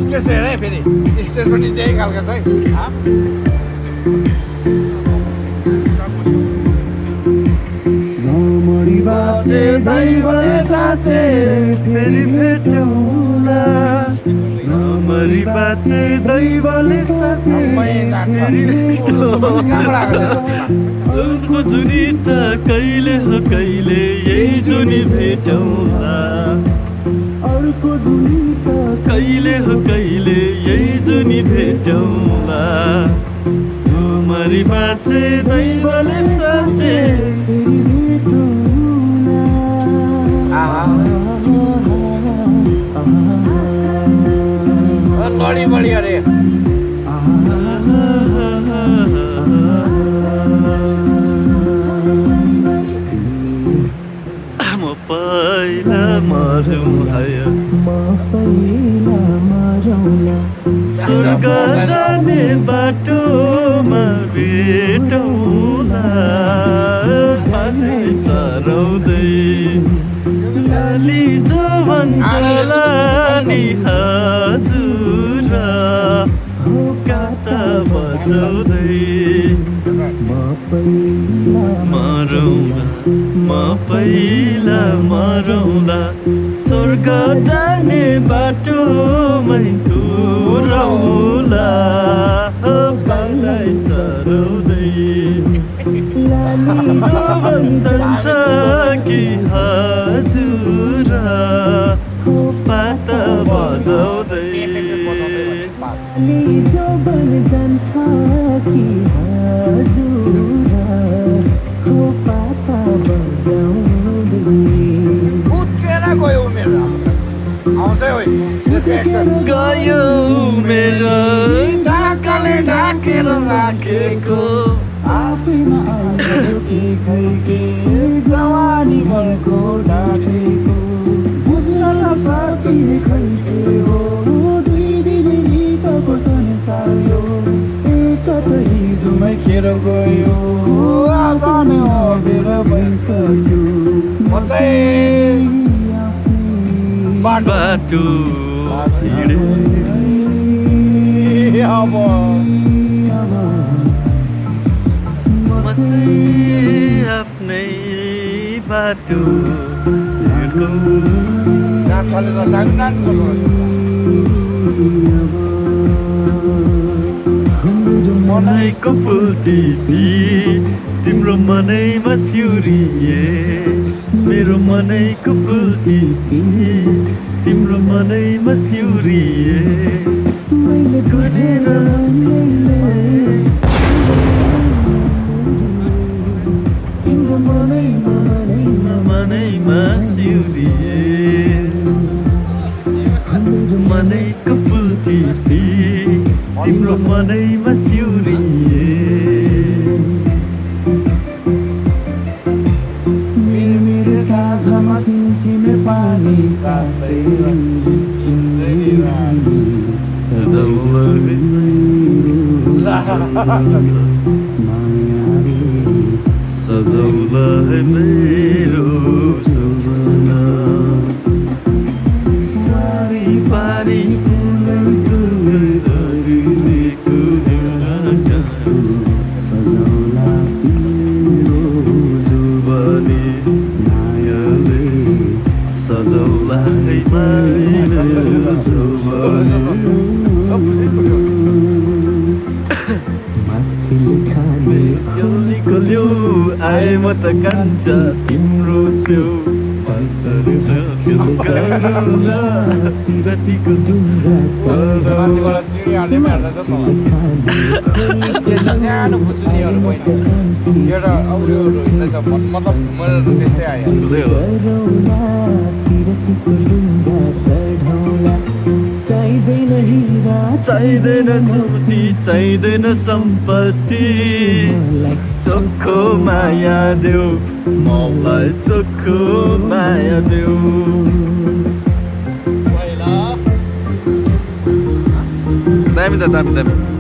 stage हेर है फेरि स्टेज पनि त्यही खालको छ है बाचे दैवले साँचे फेरि भेटौँला नमरी बाचे दैवले साँचे फेरि भेटौँला अर्को जुनी त कहिले हो कहिले यही जुनी भेटौँला अर्को जुनी त कहिले हो कहिले यही जुनी भेटौँला नमरी बाचे दैवले साँचे फेरि लडी बढी अरे म पहिला मरौँ स्वर्ग जाने बाटोमा भेटौँला पानी चराउँदै लाली जवन चलानी हजुर काता बजाउँदै मरौँला म पहिला मरौँला स्वर्ग जाने बाटोमै टुराउला पालाई चराउँदै लाली जवन जान्छ कि हजुर पाता बजाउँदै लाली जवन जान्छ कि हजुर पाता बजाउँदै उठेर गयो उमेर आउँछ है गयो उमेर ढाकाले ढाकेर राखेको आफैमा आयो के खै के जवानी घरको ढाकेको बुझ्न नसकिने खै के हो दुई दिन गीतको संसार यो एकता हिजोमै खेर गयो आज नै अबेर भइसक्यो म चाहिँ बाटो हिँडे अब आफ्नै बाटो मनैको फुल टिपी तिम्रो मनैमा सिउरिए मेरो मनैको फुल टिपी तिम्रो मनैमा सिउरिए मैले खोजेर तिम्रो मनैमा सिउरिए मनैको फुल टिपी तिम्रो मनैमा सिउरिए मेरो साझमा सिमसिमे पानी साथै सजौला है मेरो सपना वारिपारि सजौला तिम्रो जुबानी मायाले सजौला है मेरो जुबानी माछिले खाने ल्याउनीको ल्याउ आए म त कान्छ तिम्रो छेउ रातिको डुङ्गा रातिबाट चिडिहाल्ने पनि हेर्दैछ सानो बुझ्नेहरू होइन एउटा अरू रहेछ मतलब मेरो त्यस्तै आयो हुँदै हो चाहिँदैन छुट्टी चाहिँदैन सम्पत्ति चोखो माया देऊ मलाई चोखो माया देऊ दामी त दामी दामी